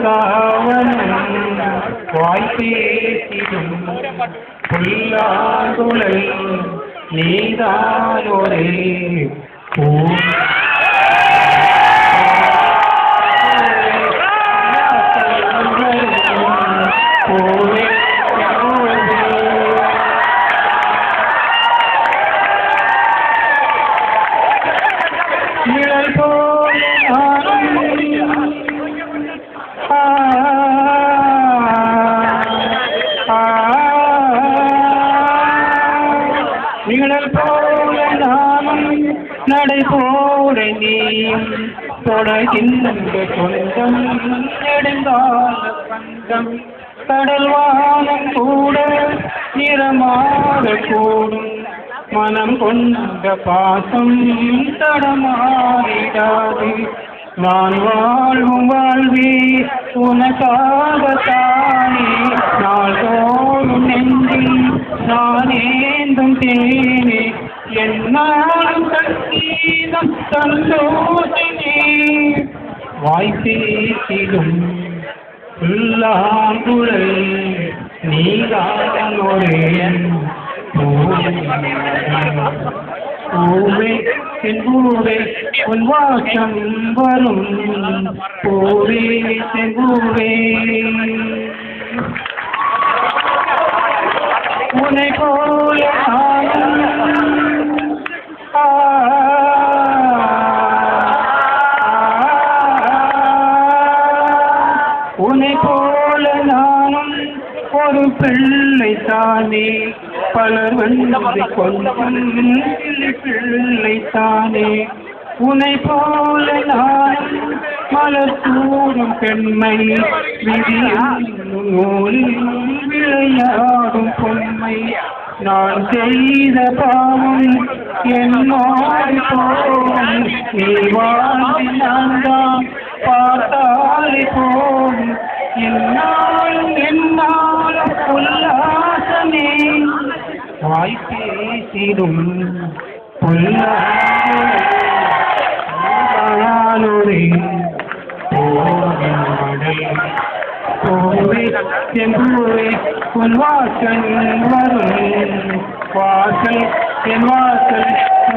பூங்காவனம் வாய்ப்பேசிடும் புல்லாங்குழல் நீதானொரே பூ நிழல் போல நிழல் போல நானும் நடை போட நீயும் தொடர்கின்ற சொந்தம் நெடுங்கால பந்தம் கடல் வானம் கூட நிறமாற கூடும் மனம் கொண்ட பாசம் தடமாறிடாது நான் வாழும் வாழ்வே உனக்காகத்தானே நாள் தோறும் நெஞ்சில் நான் ஏந்தும் தேனே என்னாலும் சங்கீதம் சந்தோஷமே வாய்ப்பேசிடும் புல்லாங்குழல் நீதானொரே பூவே என் பூவே உன் வாசம் வரும் பூவே என் பூவே உன்னை போல உன்னை போல நானும் ஒரு பிள்ளை தானே பலர் வந்து கொஞ்சம் பிள்ளை தானே உன்னை போல நானும் மலர் கூறும் பெண்மை நூலில் விளையாடும் பொம்மை நான் செய்த பாவம் என்னோடு போம் நீ வாழ்ந்து நான் தான் பார்த்தாலே போம் என்னாலும் என்னாலும் உல்லாசமே வாய்ப்பேசிடும் புல்லாங்குழலே பூவே என் பூவே உன் வாசல் வரும் வாசல் என் வாசல்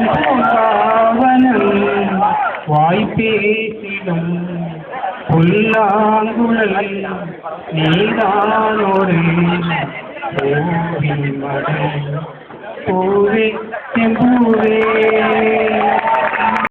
பூங்காவனம் வாய்ப்பேசிடும் புல்லாங்குழல் நீதானொரே பூவே என் பூவே